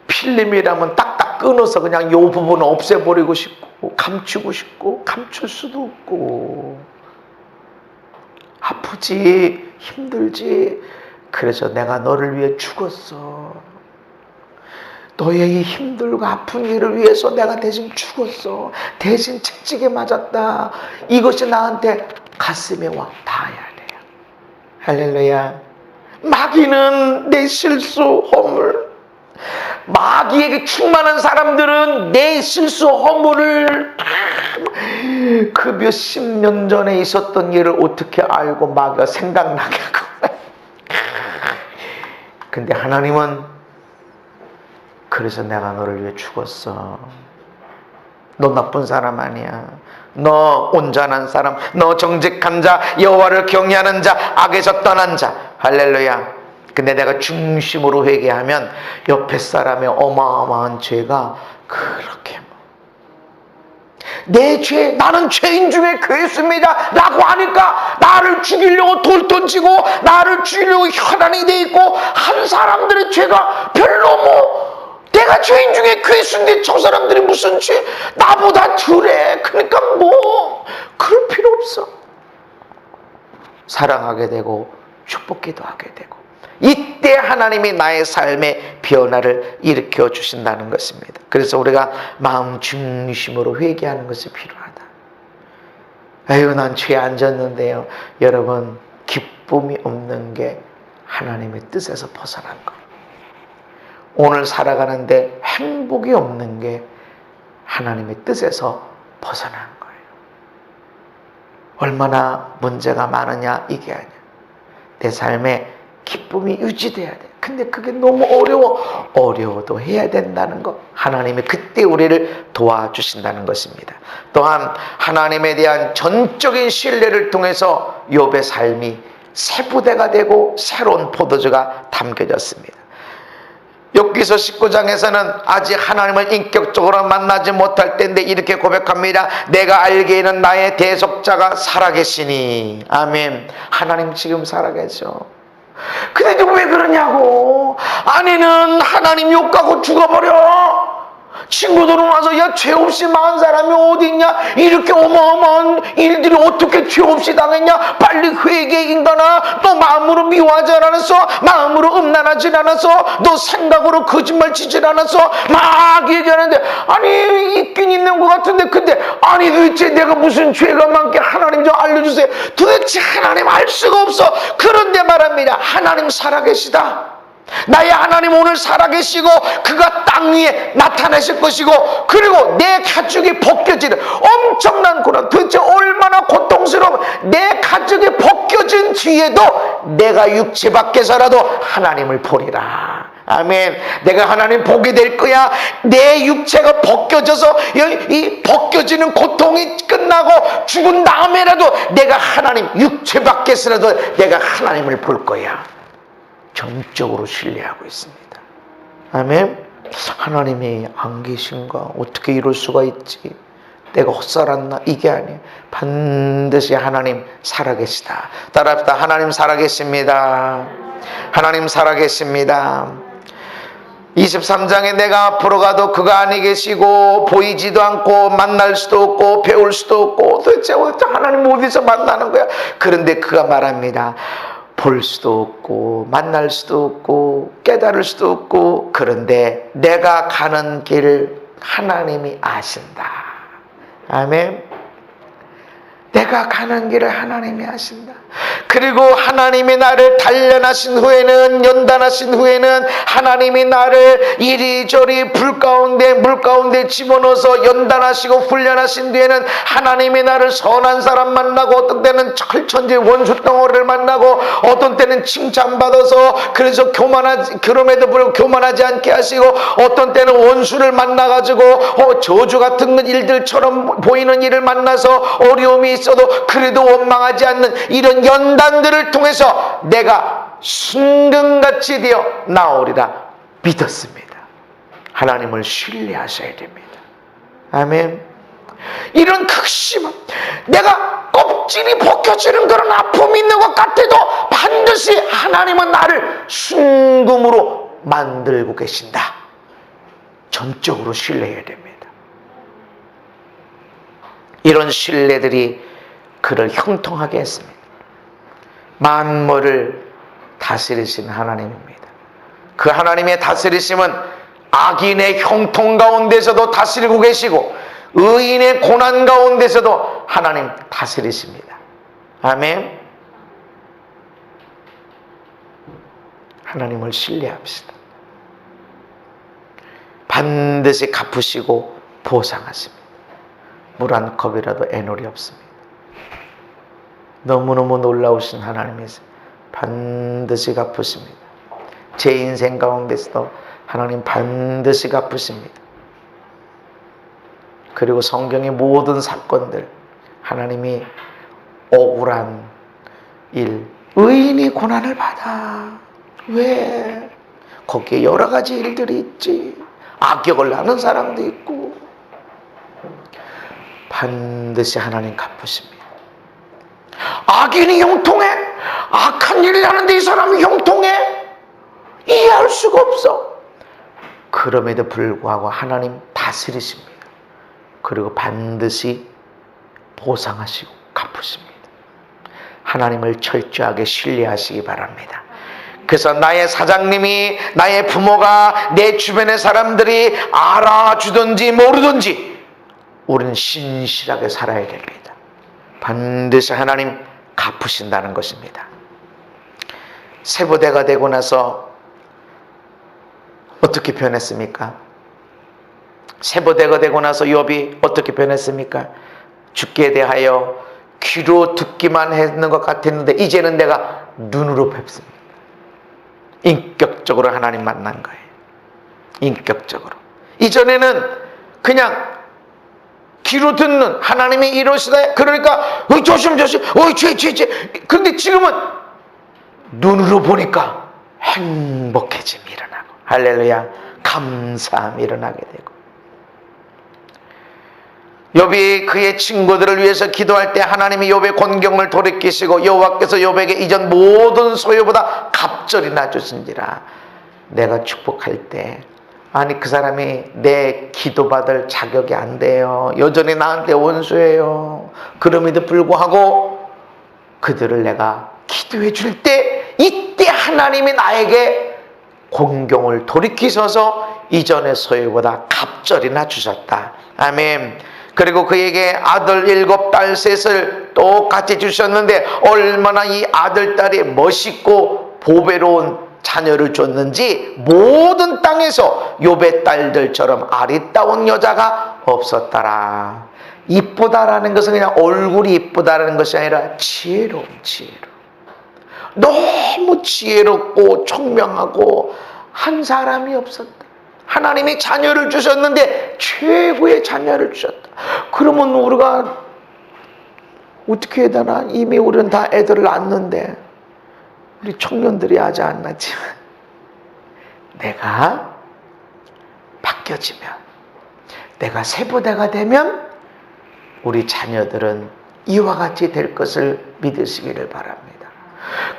필름이라면 딱딱 끊어서 그냥 요 부분을 없애버리고 싶고 감추고 싶고 감출 수도 없고 아프지 힘들지. 그래서 내가 너를 위해 죽었어. 너의 이 힘들고 아픈 일을 위해서 내가 대신 죽었어. 대신 채찍에 맞았다. 이것이 나한테 가슴에 와 닿아야 돼요. 할렐루야. 마귀는 내 실수 허물, 마귀에게 충만한 사람들은 내 실수 허물을 그 몇십 년 전에 있었던 일을 어떻게 알고 마귀가 생각나게 하고. 근데 하나님은 그래서 내가 너를 위해 죽었어. 너 나쁜 사람 아니야. 너 온전한 사람, 너 정직한 자, 여호와를 경외하는 자, 악에서 떠난 자. 할렐루야. 근데 내가 중심으로 회개하면 옆에 사람의 어마어마한 죄가 그렇게 내 죄, 나는 죄인 중에 괴수입니다 라고 하니까 나를 죽이려고 돌 던지고 나를 죽이려고 혈안이 돼 있고 한 사람들의 죄가 별로 내가 죄인 중에 괴수인데 저 사람들이 무슨 죄 나보다 덜해. 그러니까 그럴 필요 없어. 사랑하게 되고 축복기도 하게 되고 이때 하나님이 나의 삶의 변화를 일으켜 주신다는 것입니다. 그래서 우리가 마음 중심으로 회개하는 것이 필요하다. 아유, 난 죄 안 졌는데요. 여러분, 기쁨이 없는 게 하나님의 뜻에서 벗어난 거예요. 오늘 살아가는데 행복이 없는 게 하나님의 뜻에서 벗어난 거예요. 얼마나 문제가 많으냐 이게 아니야. 내 삶에 기쁨이 유지돼야 돼. 근데 그게 너무 어려워도 해야 된다는 것. 하나님이 그때 우리를 도와주신다는 것입니다. 또한 하나님에 대한 전적인 신뢰를 통해서 욥의 삶이 새 부대가 되고 새로운 포도주가 담겨졌습니다. 욥기서 19장에서는 아직 하나님을 인격적으로 만나지 못할 때인데 이렇게 고백합니다. 내가 알기에는 나의 대속자가 살아계시니. 아멘. 하나님 지금 살아계셔. 근데 왜 그러냐고. 아내는 하나님 욕하고 죽어버려. 친구들은 와서 야, 죄 없이 망한 사람이 어디 있냐, 이렇게 어마어마한 일들이 어떻게 죄 없이 당했냐, 빨리 회개 인간아. 너 마음으로 미워하지 않았어? 마음으로 음란하지 않았어? 너 생각으로 거짓말 치지 않았어? 막 얘기하는데 아니 있긴 있는 것 같은데 근데 아니 도대체 내가 무슨 죄가 많게 하나님 좀 알려주세요. 도대체 하나님 알 수가 없어. 그런데 말합니다. 하나님 살아계시다. 나의 하나님 오늘 살아계시고 그가 땅 위에 나타나실 것이고 그리고 내 가죽이 벗겨지는 엄청난 고난. 도대체 얼마나 고통스러운. 내 가죽이 벗겨진 뒤에도 내가 육체 밖에서라도 하나님을 보리라. 아멘. 내가 하나님 보게 될 거야. 내 육체가 벗겨져서 이 벗겨지는 고통이 끝나고 죽은 다음에라도 내가 하나님 육체 밖에서라도 내가 하나님을 볼 거야. 전적으로 신뢰하고 있습니다. 아멘. 하나님이 안 계신가? 어떻게 이럴 수가 있지? 내가 헛살았나? 이게 아니에요. 반드시 하나님 살아계시다. 따라합시다. 하나님 살아계십니다. 하나님 살아계십니다. 23장에 내가 앞으로 가도 그가 아니 계시고 보이지도 않고 만날 수도 없고 배울 수도 없고 도대체 하나님 어디서 만나는 거야? 그런데 그가 말합니다. 볼 수도 없고 만날 수도 없고 깨달을 수도 없고 그런데 내가 가는 길을 하나님이 아신다. 아멘. 내가 가는 길을 하나님이 아신다. 그리고 하나님이 나를 단련하신 후에는, 연단하신 후에는 하나님이 나를 이리저리 불 가운데 물 가운데 집어넣어서 연단하시고 훈련하신 뒤에는 하나님이 나를 선한 사람 만나고, 어떤 때는 철천지 원수 덩어리를 만나고, 어떤 때는 칭찬받아서 그래서 그럼에도 불구하고 교만하지 않게 하시고, 어떤 때는 원수를 만나가지고 저주 같은 일들처럼 보이는 일을 만나서 어려움이 있어도 그래도 원망하지 않는 이런 연단들을 통해서 내가 순금같이 되어 나오리라 믿었습니다. 하나님을 신뢰하셔야 됩니다. 아멘. 이런 극심한, 내가 껍질이 벗겨지는 그런 아픔이 있는 것 같아도 반드시 하나님은 나를 순금으로 만들고 계신다. 전적으로 신뢰해야 됩니다. 이런 신뢰들이 그를 형통하게 했습니다. 만물을 다스리신 하나님입니다. 그 하나님의 다스리심은 악인의 형통 가운데서도 다스리고 계시고, 의인의 고난 가운데서도 하나님 다스리십니다. 아멘. 하나님을 신뢰합시다. 반드시 갚으시고 보상하십니다. 물 한 컵이라도 애놀이 없습니다. 너무너무 놀라우신 하나님이세요. 반드시 갚으십니다. 제 인생 가운데서도 하나님 반드시 갚으십니다. 그리고 성경의 모든 사건들, 하나님이 억울한 일, 의인이 고난을 받아. 왜? 거기에 여러 가지 일들이 있지. 악역을 하는 사람도 있고. 반드시 하나님 갚으십니다. 악인이 형통해? 악한 일을 하는데 이 사람이 형통해? 이해할 수가 없어. 그럼에도 불구하고 하나님 다스리십니다. 그리고 반드시 보상하시고 갚으십니다. 하나님을 철저하게 신뢰하시기 바랍니다. 그래서 나의 사장님이, 나의 부모가, 내 주변의 사람들이 알아주든지 모르든지 우리는 신실하게 살아야 됩니다. 반드시 하나님 갚으신다는 것입니다. 세부대가 되고 나서 어떻게 변했습니까? 세부대가 되고 나서 욥이 어떻게 변했습니까? 죽게 대하여 귀로 듣기만 했는 것 같았는데 이제는 내가 눈으로 뵙습니다. 인격적으로 하나님 만난 거예요. 인격적으로. 이전에는 그냥 귀로 듣는, 하나님이 이러시다 그러니까 조심 죄. 그런데 지금은 눈으로 보니까 행복해짐이 일어나고, 할렐루야, 감사함이 일어나게 되고. 욥이 그의 친구들을 위해서 기도할 때 하나님이 욥의 곤경을 돌이키시고 여호와께서 욥에게 이전 모든 소유보다 갑절이나 주신지라. 내가 축복할 때, 아니 그 사람이 내 기도받을 자격이 안 돼요. 여전히 나한테 원수예요. 그럼에도 불구하고 그들을 내가 기도해 줄 때, 이때 하나님이 나에게 곤경을 돌이키셔서 이전의 소유보다 갑절이나 주셨다. 아멘. 그리고 그에게 아들 7, 딸 3을 똑같이 주셨는데 얼마나 이 아들, 딸이 멋있고 보배로운 자녀를 줬는지 모든 땅에서 욥의 딸들처럼 아리따운 여자가 없었더라. 이쁘다라는 것은 그냥 얼굴이 이쁘다라는 것이 아니라 지혜로운. 너무 지혜롭고 총명하고 한 사람이 없었다. 하나님이 자녀를 주셨는데 최고의 자녀를 주셨다. 그러면 우리가 어떻게 해야 되나? 이미 우리는 다 애들을 낳았는데 우리 청년들이 아직 안 낳지만 내가 바뀌어지면, 내가 세부대가 되면 우리 자녀들은 이와 같이 될 것을 믿으시기를 바랍니다.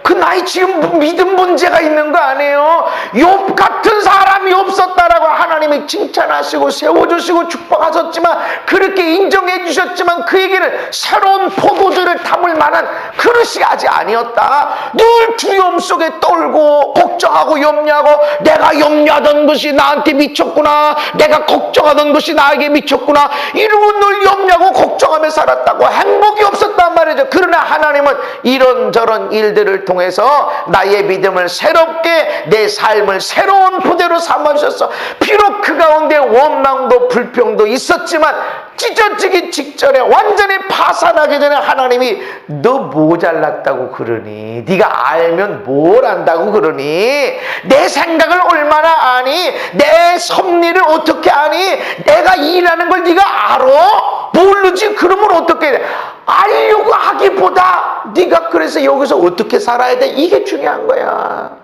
그 나이 지금 믿음 문제가 있는 거 아니에요? 욥 같은 사람이 없었다라고 하나님이 칭찬하시고 세워주시고 축복하셨지만, 그렇게 인정해 주셨지만 그에게는 새로운 포도주를 담을 만한 그릇이 아직 아니었다. 늘 두려움 속에 떨고 걱정하고 염려하고, 내가 염려하던 것이 나한테 미쳤구나, 내가 걱정하던 것이 나에게 미쳤구나, 이러고 늘 염려하고 걱정하며 살았다고. 행복이 없었단 말이죠. 그러나 하나님은 이런저런 일들을 통해서 나의 믿음을 새롭게, 내 삶을 새로운 부대로 삼아주셨어. 비록 그 가운데 원망도 불평도 있었지만 찢어지기 직전에, 완전히 파산하기 전에 하나님이 너 모자랐다고 그러니, 네가 알면 뭘 안다고 그러니, 내 생각을 얼마나 아니, 내 섭리를 어떻게 아니, 내가 일하는 걸 네가 알아? 모르지? 그러면 어떻게 해? 알려고 하기보다 네가 그래서 여기서 어떻게 살아야 돼? 이게 중요한 거야.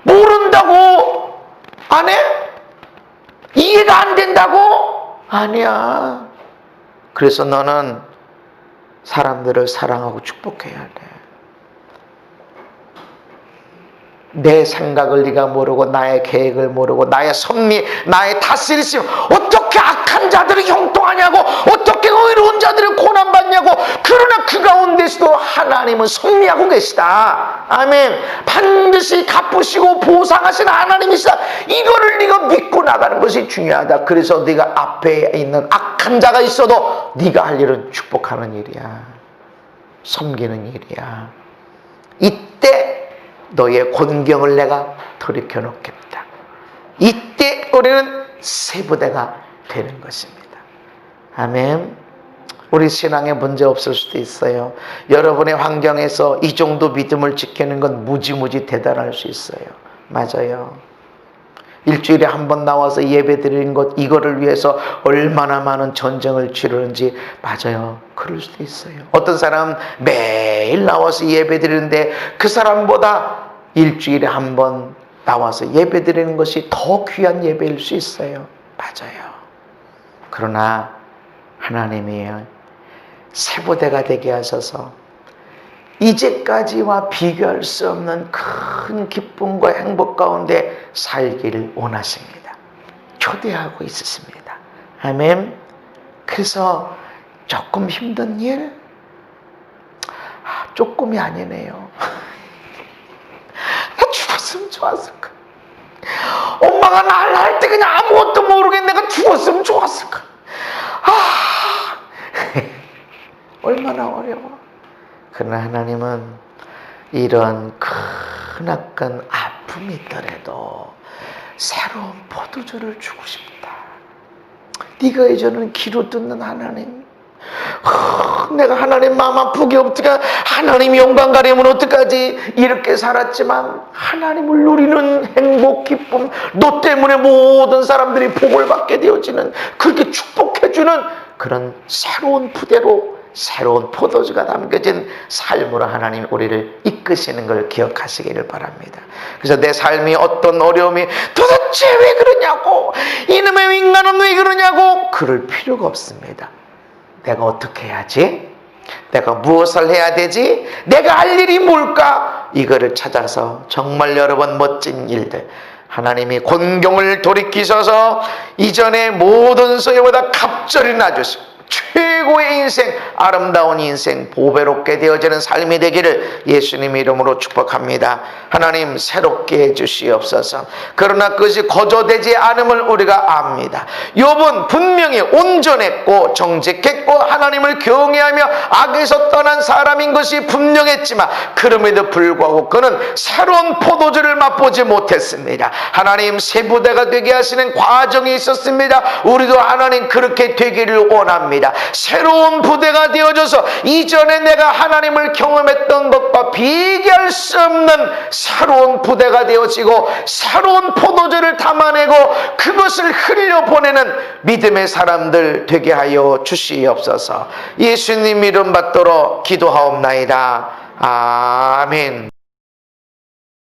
모른다고 안 해? 이해가 안 된다고? 아니야. 그래서 너는 사람들을 사랑하고 축복해야 돼. 내 생각을 네가 모르고, 나의 계획을 모르고, 나의 섭리, 나의 다스리심, 어떻게 악한 자들이 형통하냐고, 어떻게 의로운 자들이 고난받냐고. 그러나 그 가운데서도 하나님은 섭리하고 계시다. 아멘. 반드시 갚으시고 보상하시는 하나님이시다. 이거를 네가 믿고 나가는 것이 중요하다. 그래서 네가 앞에 있는 악한 자가 있어도 네가 할 일은 축복하는 일이야, 섬기는 일이야. 이때 너의 곤경을 내가 돌이켜 놓겠다. 이때 우리는 새 부대가 되는 것입니다. 아멘. 우리 신앙에 문제 없을 수도 있어요. 여러분의 환경에서 이 정도 믿음을 지키는 건 무지무지 대단할 수 있어요. 맞아요. 일주일에 한 번 나와서 예배 드리는 것, 이거를 위해서 얼마나 많은 전쟁을 치르는지. 맞아요. 그럴 수도 있어요. 어떤 사람은 매일 나와서 예배 드리는데 그 사람보다 일주일에 한 번 나와서 예배 드리는 것이 더 귀한 예배일 수 있어요. 맞아요. 그러나 하나님이 새 부대가 되게 하셔서 이제까지와 비교할 수 없는 큰 기쁨과 행복 가운데 살기를 원하십니다. 초대하고 있으십니다. 아멘. 그래서 조금 힘든 일? 조금이 아니네요. 나 죽었으면 좋았을까? 엄마가 날 할 때 그냥 아무것도 모르겠네. 내가 죽었으면 좋았을까? 얼마나 어려워. 그러나 하나님은 이런 크나큰 아픔이 있더라도 새로운 포도주를 주고 싶다. 네가 이제는 귀로 듣는 하나님. 내가 하나님 마음 아프게 어떡해, 하나님 영광 가리면 어떡하지, 이렇게 살았지만 하나님을 누리는 행복, 기쁨, 너 때문에 모든 사람들이 복을 받게 되어지는, 그렇게 축복해주는 그런 새로운 부대로, 새로운 포도주가 담겨진 삶으로 하나님 우리를 이끄시는 걸 기억하시기를 바랍니다. 그래서 내 삶이 어떤 어려움이 도대체 왜 그러냐고, 이놈의 인간은 왜 그러냐고 그럴 필요가 없습니다. 내가 어떻게 해야지? 내가 무엇을 해야 되지? 내가 할 일이 뭘까? 이거를 찾아서 정말 여러분 멋진 일들, 하나님이 곤경을 돌이키셔서 이전의 모든 소유보다 갑절이 나주시고 최고의 인생, 아름다운 인생, 보배롭게 되어지는 삶이 되기를 예수님 이름으로 축복합니다. 하나님 새롭게 해주시옵소서. 그러나 그것이 거저되지 않음을 우리가 압니다. 욥은 분명히 온전했고 정직했고 하나님을 경외하며 악에서 떠난 사람인 것이 분명했지만 그럼에도 불구하고 그는 새로운 포도주를 맛보지 못했습니다. 하나님 새 부대가 되게 하시는 과정이 있었습니다. 우리도 하나님 그렇게 되기를 원합니다. 새로운 부대가 되어져서 이전에 내가 하나님을 경험했던 것과 비교할 수 없는 새로운 부대가 되어지고 새로운 포도주를 담아내고 그것을 흘려보내는 믿음의 사람들 되게 하여 주시옵소서. 예수님 이름 받도록 기도하옵나이다. 아멘.